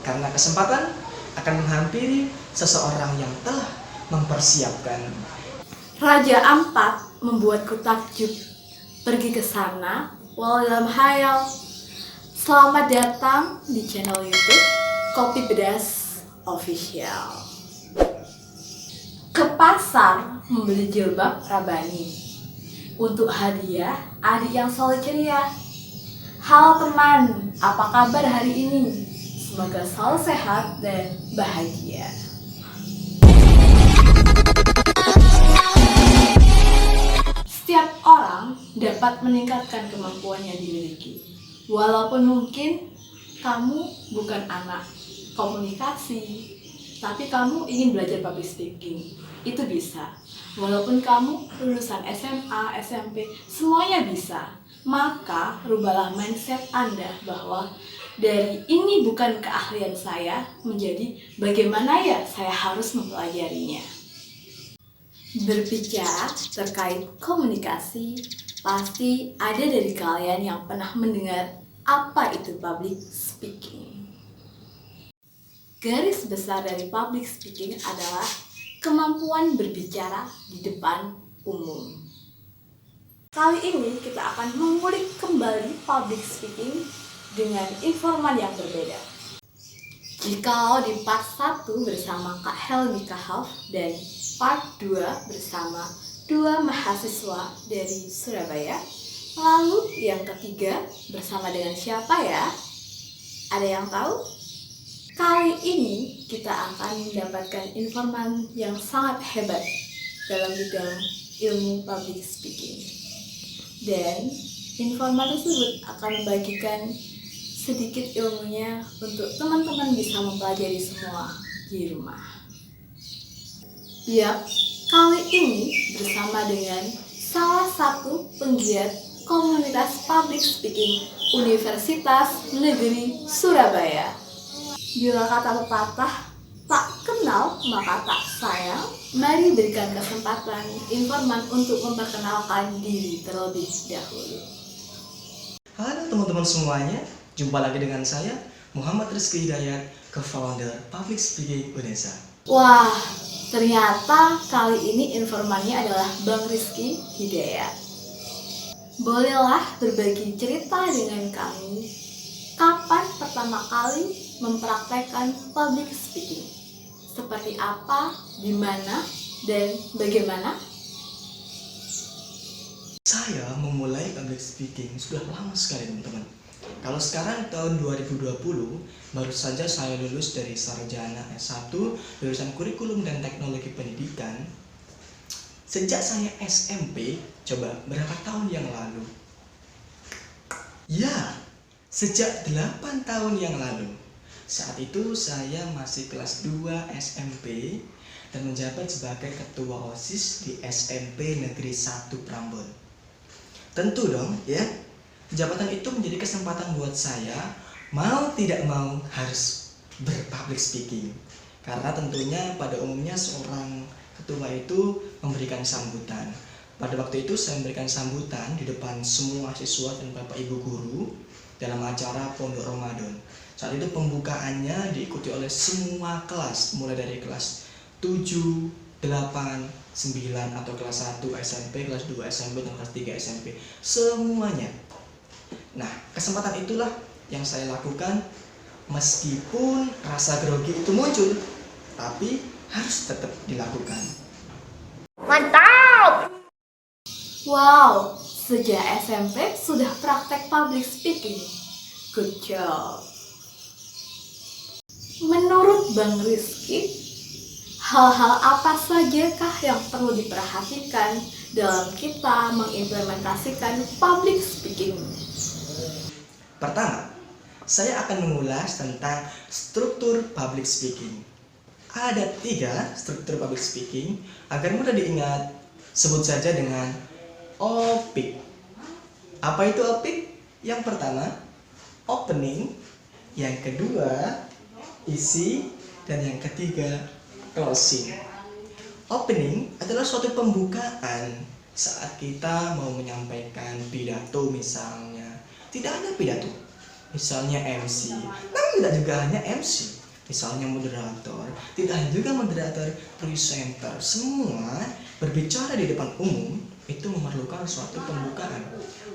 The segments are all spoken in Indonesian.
karena kesempatan akan menghampiri seseorang yang telah mempersiapkan. Raja Ampat membuatku takjub, pergi ke sana walau dalam hayal. Selamat datang di channel YouTube Kopi Pedas Official. Ke pasar membeli jilbab Rabani untuk hadiah adik yang selalu ceria. Halo teman, apa kabar hari ini? Semoga selalu sehat dan bahagia. Setiap orang dapat meningkatkan kemampuan yang dimiliki. Walaupun mungkin kamu bukan anak komunikasi, tapi kamu ingin belajar public speaking, itu bisa. Walaupun kamu lulusan SMA, SMP, semuanya bisa. Maka rubahlah mindset Anda bahwa dari ini bukan keahlian saya menjadi bagaimana ya saya harus mempelajarinya. Berbicara terkait komunikasi, pasti ada dari kalian yang pernah mendengar apa itu public speaking. Garis besar dari public speaking adalah kemampuan berbicara di depan umum. Kali ini kita akan mengulik kembali public speaking dengan informan yang berbeda. Jika di part 1 bersama Kak Helmi Kahaf dan part 2 bersama dua mahasiswa dari Surabaya, lalu yang ketiga bersama dengan siapa ya? Ada yang tahu? Kali ini kita akan mendapatkan informan yang sangat hebat dalam bidang ilmu public speaking. Dan informan tersebut akan membagikan sedikit ilmunya untuk teman-teman bisa mempelajari semua di rumah. Ya, kali ini bersama dengan salah satu penggiat komunitas public speaking Universitas Negeri Surabaya. Bila kata pepatah, tak kenal maka tak sayang. Mari berikan kesempatan informan untuk memperkenalkan diri terlebih dahulu. Halo teman-teman semuanya, jumpa lagi dengan saya Muhammad Rizky Hidayat, co-founder Public Speaking Unesa. Wah, ternyata kali ini informannya adalah Bang Rizky Hidayat. Bolehlah berbagi cerita dengan kami, kapan pertama kali mempraktekkan public speaking? Seperti apa, di mana, dan bagaimana? Saya memulai public speaking sudah lama sekali teman-teman. Kalau sekarang tahun 2020, baru saja saya lulus dari sarjana S1 jurusan Kurikulum dan Teknologi Pendidikan. Sejak saya SMP, coba berapa tahun yang lalu? Ya, sejak 8 tahun yang lalu. Saat itu saya masih kelas 2 SMP dan menjabat sebagai ketua OSIS di SMP Negeri 1 Prambon. Tentu dong ya, jabatan itu menjadi kesempatan buat saya mau tidak mau harus berpublic speaking. Karena tentunya pada umumnya seorang ketua itu memberikan sambutan. Pada waktu itu saya memberikan sambutan di depan semua siswa dan bapak ibu guru dalam acara Pondok Ramadan. Saat itu pembukaannya diikuti oleh semua kelas, mulai dari kelas 7, 8, 9 atau kelas 1 SMP, kelas 2 SMP, dan kelas 3 SMP. Semuanya. Nah, kesempatan itulah yang saya lakukan meskipun rasa grogi itu muncul, tapi harus tetap dilakukan. Mantap! Wow, sejak SMP sudah praktek public speaking. Good job. Menurut Bang Rizky, hal-hal apa sajakah yang perlu diperhatikan dalam kita mengimplementasikan public speaking? Pertama, saya akan mengulas tentang struktur public speaking. Ada 3 struktur public speaking agar mudah diingat. Sebut saja dengan OPIC. Apa itu OPIC? Yang pertama, opening. Yang kedua, isi. Dan yang ketiga, closing. Opening adalah suatu pembukaan saat kita mau menyampaikan pidato misalnya. Tidak ada pidato, misalnya MC. Namun tidak juga hanya MC. misalnya moderator, tidak hanya juga moderator, presenter, semua berbicara di depan umum itu memerlukan suatu pembukaan.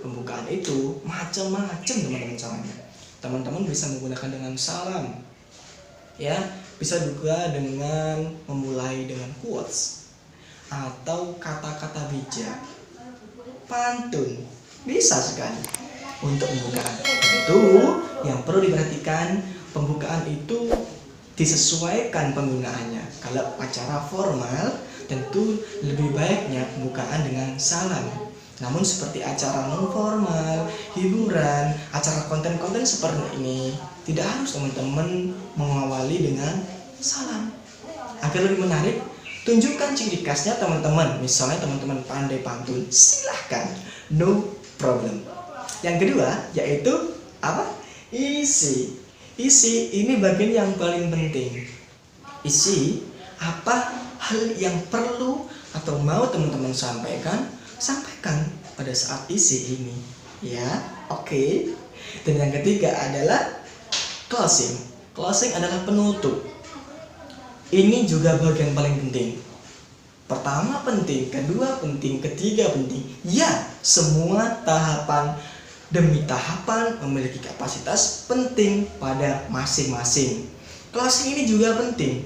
Pembukaan itu macam-macam teman-teman caranya. Teman-teman bisa menggunakan dengan salam, ya, bisa juga dengan memulai dengan quotes atau kata-kata bijak, pantun, bisa sekali untuk pembukaan. Tentu yang perlu diperhatikan, pembukaan itu disesuaikan penggunaannya. Kalau acara formal tentu lebih baiknya pembukaan dengan salam. Namun seperti acara non formal, hiburan, acara konten-konten seperti ini, tidak harus teman-teman mengawali dengan salam. Agar lebih menarik, tunjukkan ciri khasnya teman-teman. Misalnya teman-teman pandai pantun, silahkan, no problem. Yang kedua yaitu apa? Isi. Isi ini bagian yang paling penting. Isi apa hal yang perlu atau mau teman-teman sampaikan, sampaikan pada saat isi ini, ya. Oke. Dan yang ketiga adalah closing. Closing adalah penutup. Ini juga bagian paling penting. Pertama penting, kedua penting, ketiga penting. Ya, semua tahapan demi tahapan memiliki kapasitas penting pada masing-masing. Closing ini juga penting.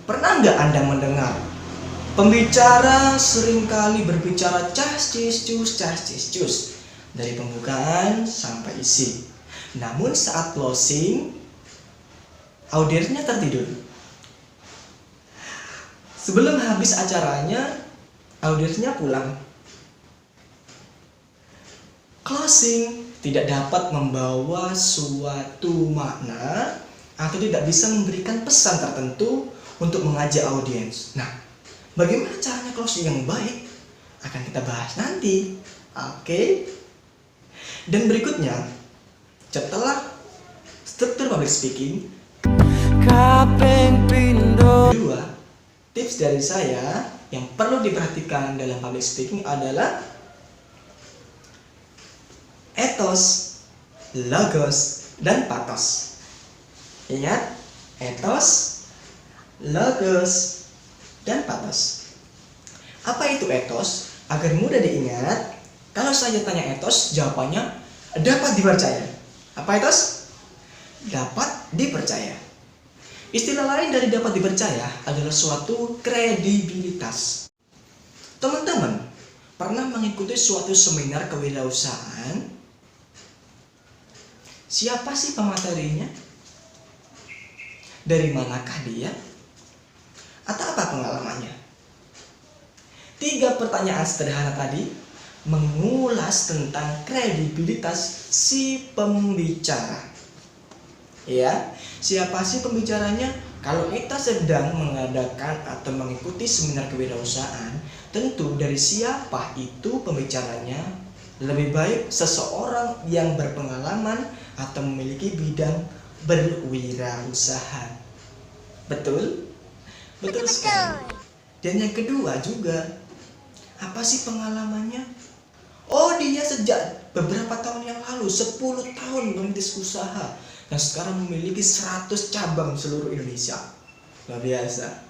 Pernah nggak Anda mendengar pembicara seringkali berbicara cas cis cus dari pembukaan sampai isi. Namun saat closing, audiensnya tertidur. Sebelum habis acaranya, audiensnya pulang. Closing tidak dapat membawa suatu makna atau tidak bisa memberikan pesan tertentu untuk mengajak audiens. Nah, bagaimana caranya closing yang baik? Akan kita bahas nanti. Oke. Dan berikutnya, setelah struktur public speaking, kedua, tips dari saya yang perlu diperhatikan dalam public speaking adalah etos, logos, dan patos. Ingat, etos, logos, dan patos. Apa itu etos? Agar mudah diingat, kalau saya tanya etos, jawabannya dapat dipercaya. Apa etos? Dapat dipercaya. Istilah lain dari dapat dipercaya adalah suatu kredibilitas. Teman-teman pernah mengikuti suatu seminar kewirausahaan? Siapa sih pematerinya? Dari manakah dia? Atau apa pengalamannya? 3 pertanyaan sederhana tadi mengulas tentang kredibilitas si pembicara. Ya, siapa sih pembicaranya? Kalau kita sedang mengadakan atau mengikuti seminar kewirausahaan, tentu dari siapa itu pembicaranya? Lebih baik seseorang yang berpengalaman atau memiliki bidang berwirausaha. Betul? Betul sekali. Dan yang kedua juga, apa sih pengalamannya? Oh, dia sejak beberapa tahun yang lalu, 10 tahun merintis usaha, dan sekarang memiliki 100 cabang seluruh Indonesia. Luar biasa.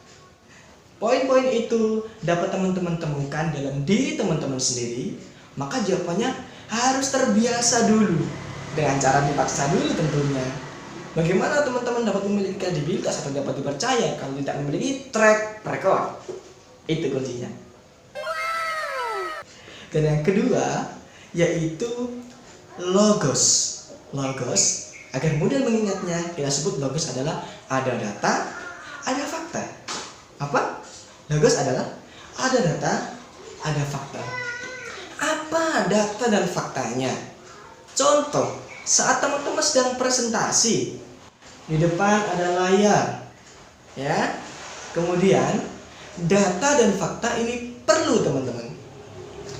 Poin-poin itu dapat teman-teman temukan dalam diri teman-teman sendiri. Maka jawabannya harus terbiasa dulu, dengan cara dipaksa dulu tentunya. Bagaimana teman-teman dapat memiliki kredibilitas atau dapat dipercaya kalau tidak memiliki track record? Itu kuncinya. Dan yang kedua yaitu logos. Logos, agar mudah mengingatnya, kita sebut logos adalah ada data, ada fakta. Apa? Logos adalah ada data, ada fakta. Apa data dan faktanya? Contoh, saat teman-teman sedang presentasi, di depan ada layar, ya. Kemudian data dan fakta ini perlu teman-teman.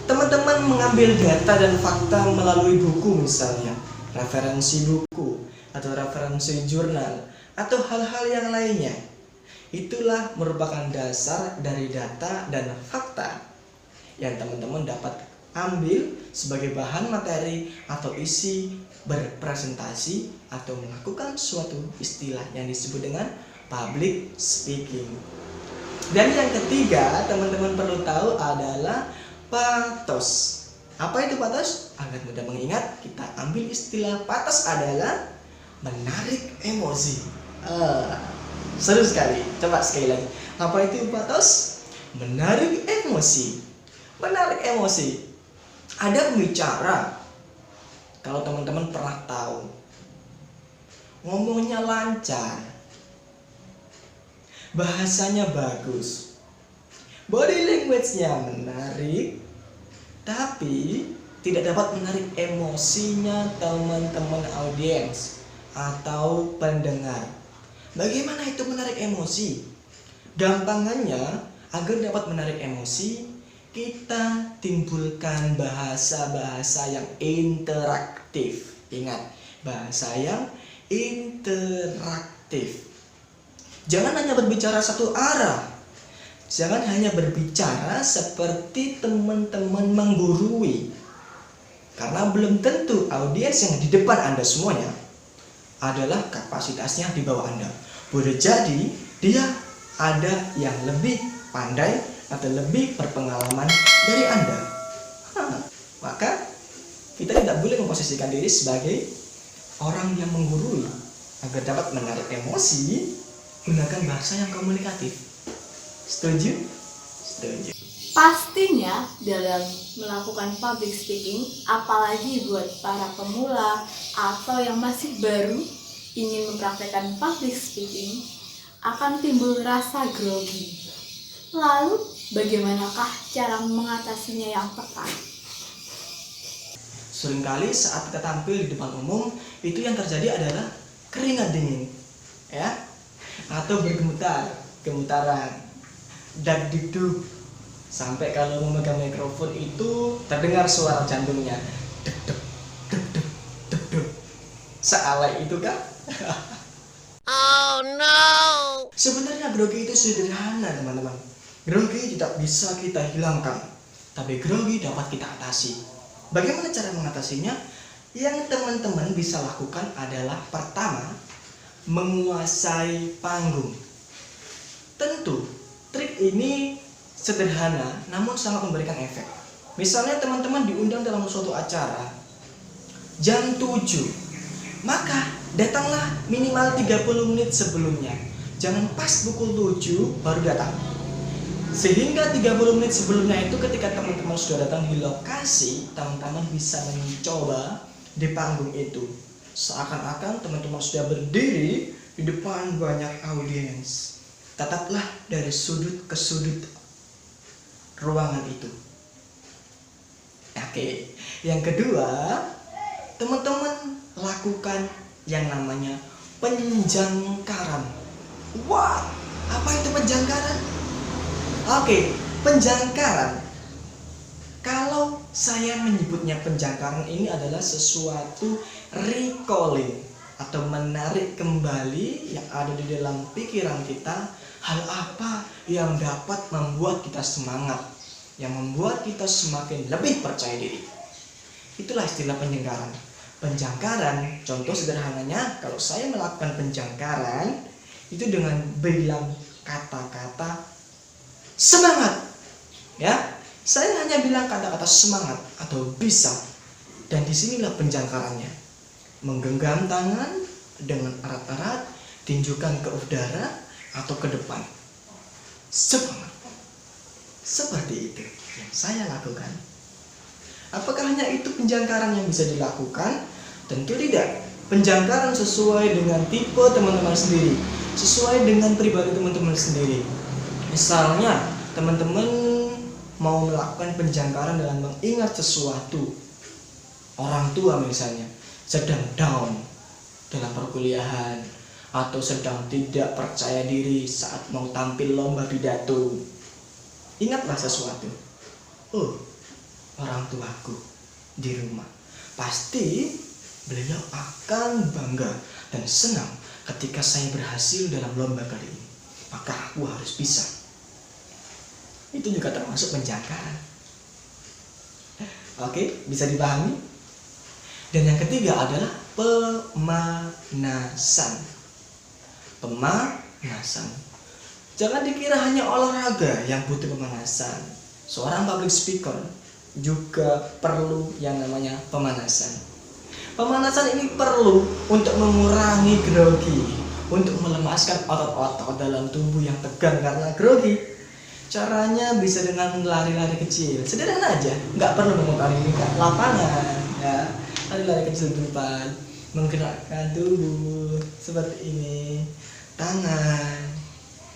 Teman-teman mengambil data dan fakta melalui buku misalnya, referensi buku atau referensi jurnal atau hal-hal yang lainnya. Itulah merupakan dasar dari data dan fakta yang teman-teman dapat ambil sebagai bahan materi atau isi berpresentasi atau melakukan suatu istilah yang disebut dengan public speaking. Dan yang ketiga, teman-teman perlu tahu adalah pathos. Apa itu pathos? Agar mudah mengingat, kita ambil istilah pathos adalah menarik emosi. Seru sekali. Coba sekali lagi. Apa itu pathos? Menarik emosi. Menarik emosi. Ada pembicara, kalau teman-teman pernah tahu, ngomongnya lancar, bahasanya bagus, body language-nya menarik, tapi tidak dapat menarik emosinya teman-teman audiens atau pendengar. Bagaimana itu menarik emosi? Gampangannya, agar dapat menarik emosi, kita timbulkan bahasa-bahasa yang interaktif. Ingat, bahasa yang interaktif. Jangan hanya berbicara satu arah. Jangan hanya berbicara seperti teman-teman menggurui. Karena belum tentu audiens yang di depan Anda semuanya adalah kapasitasnya di bawah Anda. Boleh jadi dia ada yang lebih pandai atau lebih berpengalaman dari Anda. Maka kita tidak boleh memposisikan diri sebagai orang yang menggurui. Agar dapat menarik emosi, gunakan bahasa yang komunikatif. Setuju? Setuju. Pastinya dalam melakukan public speaking, apalagi buat para pemula atau yang masih baru ingin mempraktekkan public speaking, akan timbul rasa grogi. Lalu, bagaimanakah cara mengatasinya yang tepat? Seringkali saat kita tampil di depan umum, itu yang terjadi adalah keringat dingin, ya, atau gemetaran, dagdikduk, sampai kalau memegang mikrofon itu terdengar suara jantungnya, deg deg deg deg deg deg, sealai itu kan? Oh no! Sebenarnya grogi itu sederhana, teman-teman. Grogi tidak bisa kita hilangkan, tapi grogi dapat kita atasi. Bagaimana cara mengatasinya? Yang teman-teman bisa lakukan adalah pertama, menguasai panggung. Tentu, trik ini sederhana namun sangat memberikan efek. Misalnya teman-teman diundang dalam suatu acara jam 7, maka datanglah minimal 30 menit sebelumnya. Jangan pas pukul 7 baru datang. Sehingga 30 menit sebelumnya itu ketika teman-teman sudah datang di lokasi, teman-teman bisa mencoba di panggung itu. Seakan-akan teman-teman sudah berdiri di depan banyak audiens. Tataplah dari sudut ke sudut ruangan itu. Oke, yang kedua, teman-teman lakukan yang namanya penjangkaran. Wah, apa itu penjangkaran? Oke, penjangkaran. Kalau saya menyebutnya penjangkaran, ini adalah sesuatu recalling atau menarik kembali yang ada di dalam pikiran kita, hal apa yang dapat membuat kita semangat, yang membuat kita semakin lebih percaya diri. Itulah istilah penjangkaran. Penjangkaran, contoh sederhananya, kalau saya melakukan penjangkaran itu dengan bilang kata-kata semangat, ya. Saya hanya bilang kata-kata semangat atau bisa, dan disinilah penjangkarannya. Menggenggam tangan dengan erat-erat, tinjukan ke udara atau ke depan. Semangat. Seperti itu yang saya lakukan. Apakah hanya itu penjangkaran yang bisa dilakukan? Tentu tidak. Penjangkaran sesuai dengan tipe teman-teman sendiri, sesuai dengan pribadi teman-teman sendiri. Misalnya, teman-teman mau melakukan penjangkaran dalam mengingat sesuatu. Orang tua misalnya sedang down dalam perkuliahan atau sedang tidak percaya diri saat mau tampil lomba pidato. Ingatlah sesuatu. Oh, orang tuaku di rumah. Pasti beliau akan bangga dan senang ketika saya berhasil dalam lomba kali ini. Maka aku harus bisa. Itu juga termasuk penjangkaran. Oke, bisa dipahami? Dan yang ketiga adalah pemanasan. Pemanasan. Jangan dikira hanya olahraga yang butuh pemanasan. Seorang public speaker juga perlu yang namanya pemanasan. Pemanasan ini perlu untuk mengurangi grogi, untuk melemaskan otot-otot dalam tubuh yang tegang karena grogi. Caranya bisa dengan lari-lari kecil, sederhana aja, nggak perlu memutari lapangan, ya. Lari-lari kecil di depan, menggerakkan tubuh seperti ini, tangan,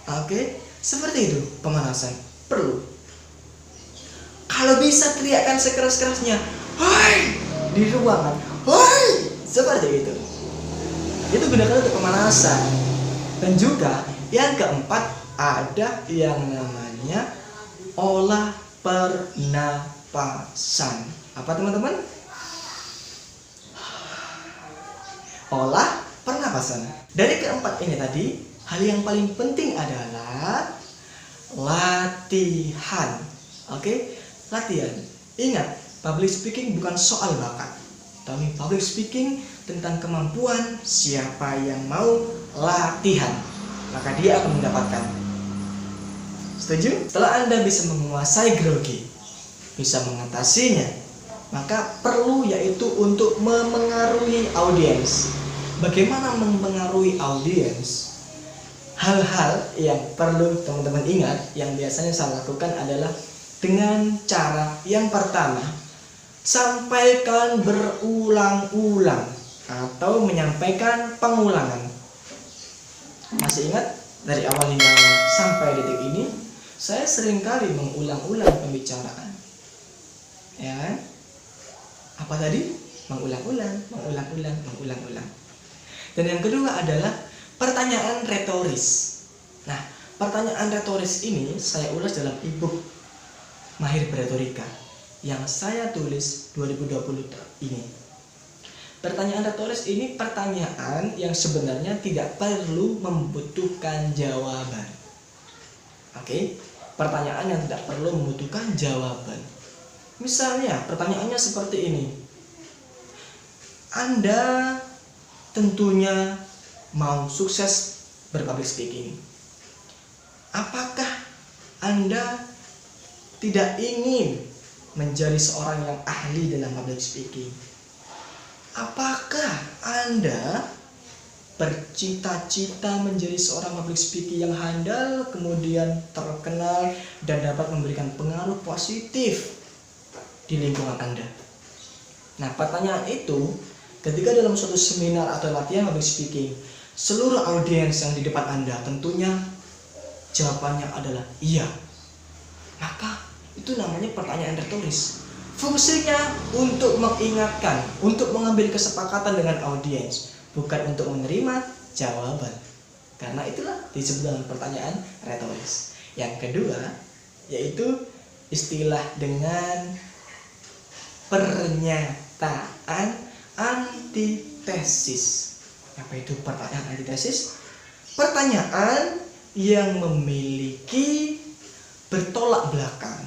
oke, seperti itu pemanasan perlu. Kalau bisa teriakkan sekeras-kerasnya, hai, di ruangan, hai, seperti itu. Itu gunakan untuk pemanasan. Dan juga yang keempat ada yang namanya olah pernapasan. Apa teman-teman? Olah pernapasan. Dari keempat ini tadi, hal yang paling penting adalah latihan. Oke, latihan. Ingat, public speaking bukan soal bakat, tapi public speaking tentang kemampuan. Siapa yang mau latihan, maka dia akan mendapatkan. Setuju? Setelah Anda bisa menguasai grogi, bisa mengatasinya, maka perlu yaitu untuk memengaruhi audiens. Bagaimana mempengaruhi audiens? Hal-hal yang perlu teman-teman ingat yang biasanya saya lakukan adalah dengan cara yang pertama, sampaikan berulang-ulang atau menyampaikan pengulangan. Masih ingat dari awal hingga sampai detik ini, saya seringkali mengulang-ulang pembicaraan. Ya kan? Apa tadi? Mengulang-ulang. Dan yang kedua adalah pertanyaan retoris. Nah, pertanyaan retoris ini saya ulas dalam e-book Mahir Beretorika yang saya tulis 2020 ini. Pertanyaan retoris ini pertanyaan yang sebenarnya tidak perlu membutuhkan jawaban. Oke, pertanyaan yang tidak perlu membutuhkan jawaban. Misalnya, pertanyaannya seperti ini. Anda tentunya mau sukses berpublic speaking. Apakah Anda tidak ingin menjadi seorang yang ahli dalam public speaking? Apakah Anda bercita-cita menjadi seorang public speaking yang handal, kemudian terkenal dan dapat memberikan pengaruh positif di lingkungan Anda? Nah, pertanyaan itu ketika dalam suatu seminar atau latihan public speaking, seluruh audiens yang di depan Anda tentunya jawabannya adalah iya. Maka itu namanya pertanyaan retoris. Fungsinya untuk mengingatkan, untuk mengambil kesepakatan dengan audiens, bukan untuk menerima jawaban. Karena itulah disebut dengan pertanyaan retoris. Yang kedua, yaitu istilah dengan pernyataan antitesis. Apa itu pertanyaan antitesis? Pertanyaan yang memiliki bertolak belakang.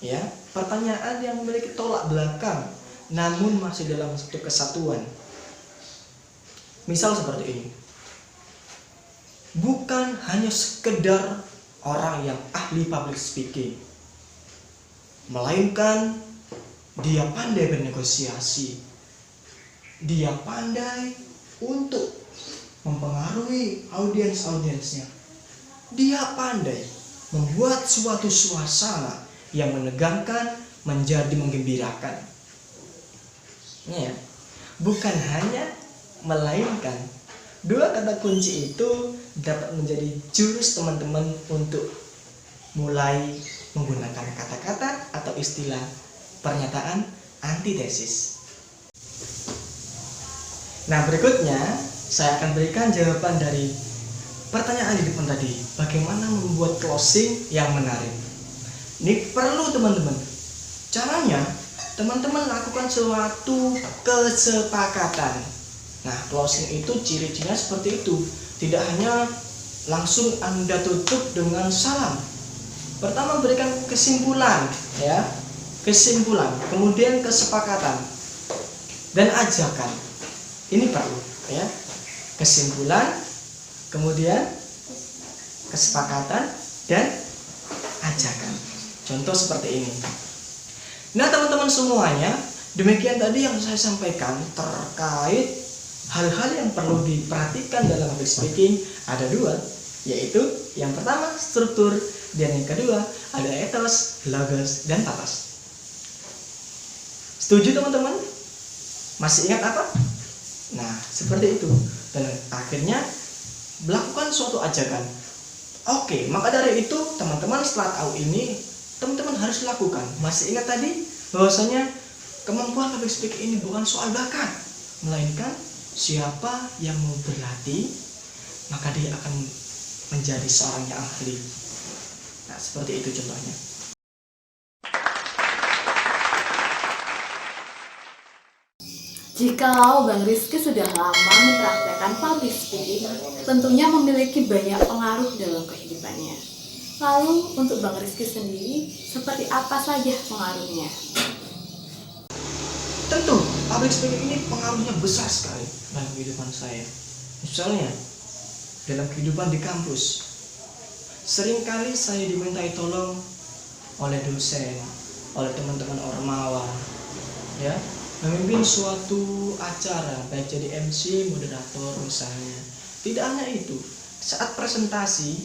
Ya, pertanyaan yang memiliki tolak belakang namun masih dalam satu kesatuan. Misal seperti ini. Bukan hanya sekedar orang yang ahli public speaking, melainkan dia pandai bernegosiasi. Dia pandai untuk mempengaruhi audiens-audiensnya. Dia pandai membuat suatu suasana yang menegangkan menjadi menggembirakan. Ya, bukan hanya, melainkan. Dua kata kunci itu dapat menjadi jurus teman-teman untuk mulai menggunakan kata-kata atau istilah pernyataan antitesis. Nah, berikutnya saya akan berikan jawaban dari pertanyaan di depan tadi. Bagaimana membuat closing yang menarik? Ini perlu teman-teman. Caranya, teman-teman lakukan suatu kesepakatan. Nah, closing itu ciri-cirinya seperti itu. Tidak hanya langsung Anda tutup dengan salam. Pertama, berikan kesimpulan, ya. kesimpulan, kemudian kesepakatan dan ajakan. Ini perlu ya. Kesimpulan, kemudian kesepakatan dan ajakan. Contoh seperti ini. Nah, teman-teman semuanya, demikian tadi yang saya sampaikan terkait hal-hal yang perlu diperhatikan dalam public speaking. Ada dua, yaitu yang pertama struktur dan yang kedua ada ethos, logos, dan pathos. Setuju teman-teman? Masih ingat apa? Nah, seperti itu. Dan akhirnya melakukan suatu ajakan. Oke, maka dari itu teman-teman setelah tahu ini, teman-teman harus lakukan. Masih ingat tadi bahwasanya kemampuan public speaking ini bukan soal bakat, melainkan siapa yang mau berlatih, maka dia akan menjadi seorang yang ahli. Nah, seperti itu contohnya. Jikalau Bang Rizky sudah lama mempraktekkan public speaking, tentunya memiliki banyak pengaruh dalam kehidupannya. Lalu untuk Bang Rizky sendiri, seperti apa saja pengaruhnya? Tentu, public speaking ini pengaruhnya besar sekali dalam kehidupan saya. Misalnya, dalam kehidupan di kampus, seringkali saya dimintai tolong oleh dosen, oleh teman-teman ormawa, ya, memimpin suatu acara, baik jadi MC, moderator misalnya. Tidak hanya itu, saat presentasi,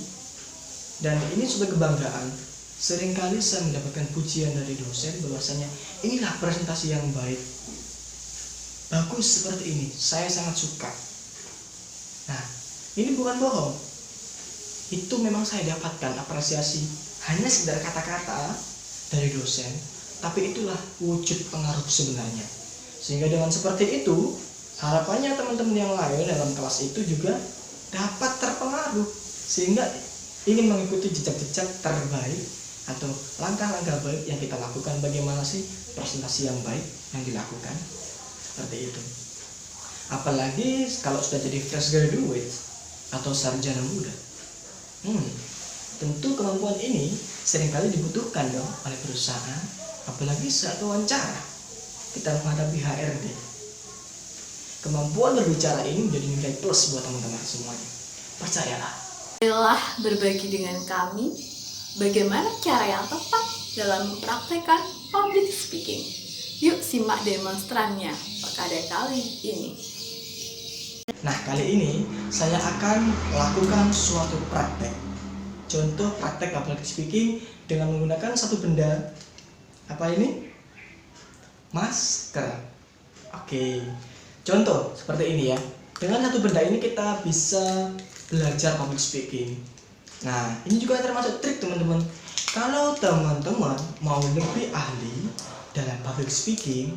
dan ini sudah kebanggaan, seringkali saya mendapatkan pujian dari dosen bahwasanya inilah presentasi yang baik, bagus seperti ini, saya sangat suka. Nah, ini bukan bohong, itu memang saya dapatkan apresiasi hanya sekedar kata-kata dari dosen, tapi itulah wujud pengaruh sebenarnya. Sehingga dengan seperti itu, harapannya teman-teman yang lain dalam kelas itu juga dapat terpengaruh, sehingga ingin mengikuti jejak-jejak terbaik atau langkah-langkah baik yang kita lakukan. Bagaimana sih presentasi yang baik yang dilakukan, seperti itu. Apalagi kalau sudah jadi fresh graduate atau sarjana muda, tentu kemampuan ini seringkali dibutuhkan dong oleh perusahaan, apalagi saat wawancara kita menghadapi HRD. Kemampuan berbicara ini menjadi nilai plus buat teman-teman semuanya, percayalah. Telah berbagi dengan kami bagaimana cara yang tepat dalam mempraktekkan public speaking. Yuk simak demonstrannya pada kali ini. Nah, kali ini saya akan lakukan suatu praktek. Contoh praktek public speaking dengan menggunakan satu benda. Apa ini? Masker. Oke. Contoh seperti ini ya. Dengan satu benda ini kita bisa belajar public speaking. Nah, ini juga termasuk trik teman-teman. Kalau teman-teman mau lebih ahli dalam public speaking,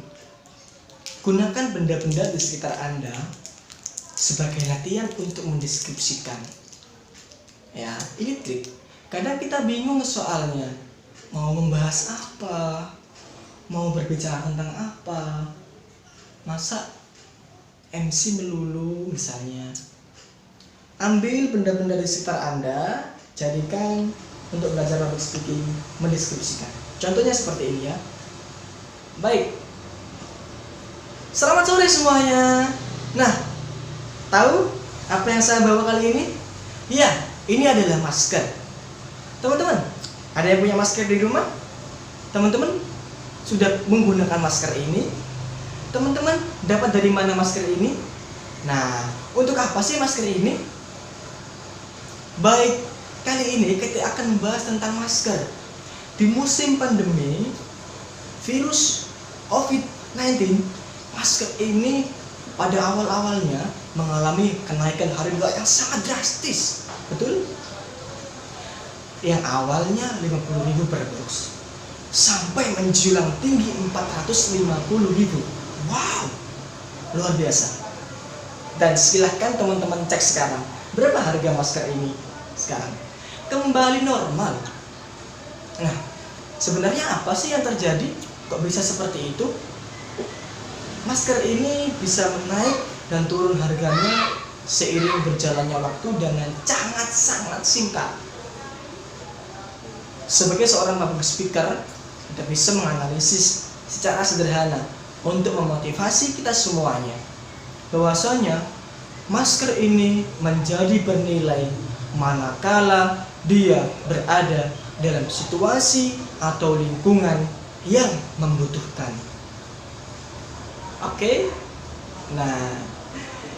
gunakan benda-benda di sekitar Anda sebagai latihan untuk mendeskripsikan. Ya, ini trik. Kadang kita bingung soalnya mau membahas apa, mau berbicara tentang apa. Masa MC melulu misalnya. Ambil benda-benda di sekitar Anda, jadikan untuk belajar public speaking, mendeskripsikan. Contohnya seperti ini ya. Baik. Selamat sore semuanya. Nah, tahu apa yang saya bawa kali ini? Ya, ini adalah masker. Teman-teman, ada yang punya masker di rumah? Teman-teman sudah menggunakan masker ini? Teman-teman dapat dari mana masker ini? Nah, untuk apa sih masker ini? Baik, kali ini kita akan membahas tentang masker. Di musim pandemi virus COVID-19, masker ini pada awal-awalnya mengalami kenaikan harga yang sangat drastis. Betul? Yang awalnya 50.000 per box sampai menjulang tinggi 450.000. Wow, luar biasa. Dan silahkan teman-teman cek sekarang, berapa harga masker ini sekarang? Kembali normal. Nah, sebenarnya apa sih yang terjadi? Kok bisa seperti itu? Masker ini bisa menaik dan turun harganya seiring berjalannya waktu dengan sangat-sangat singkat. Sebagai seorang public speaker, kita bisa menganalisis secara sederhana untuk memotivasi kita semuanya bahwasanya masker ini menjadi bernilai manakala dia berada dalam situasi atau lingkungan yang membutuhkan. Oke? Nah,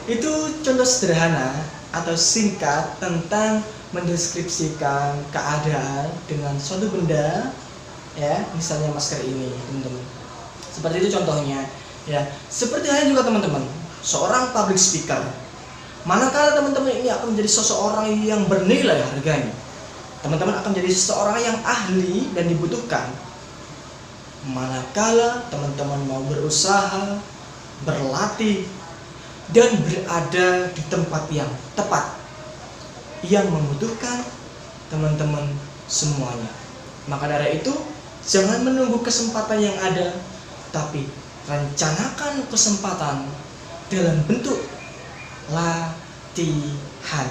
itu contoh sederhana atau singkat tentang mendeskripsikan keadaan dengan suatu benda, ya, misalnya masker ini, teman-teman. Seperti itu contohnya, ya. Seperti halnya juga teman-teman, seorang public speaker. Manakala teman-teman ini akan menjadi seseorang yang bernilai harganya, teman-teman akan menjadi seseorang yang ahli dan dibutuhkan. Manakala teman-teman mau berusaha, berlatih, dan berada di tempat yang tepat yang membutuhkan teman-teman semuanya. Maka dari itu, jangan menunggu kesempatan yang ada, tapi rencanakan kesempatan dalam bentuk latihan.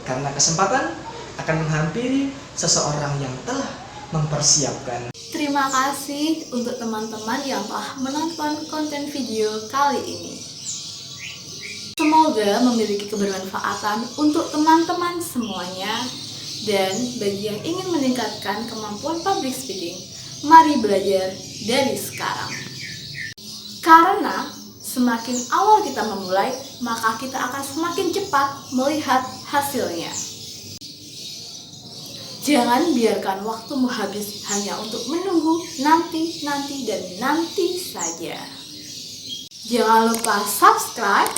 Karena kesempatan akan menghampiri seseorang yang telah mempersiapkan. Terima kasih untuk teman-teman yang telah menonton konten video kali ini. Semoga memiliki kebermanfaatan untuk teman-teman semuanya. Dan bagi yang ingin meningkatkan kemampuan public speaking, mari belajar dari sekarang. Karena semakin awal kita memulai, maka kita akan semakin cepat melihat hasilnya. Jangan biarkan waktumu habis hanya untuk menunggu nanti saja. Jangan lupa subscribe,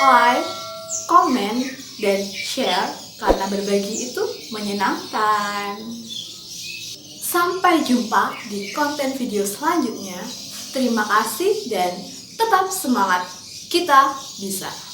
like, komen, dan share karena berbagi itu menyenangkan. Sampai jumpa di konten video selanjutnya. Terima kasih dan tetap semangat. Kita bisa.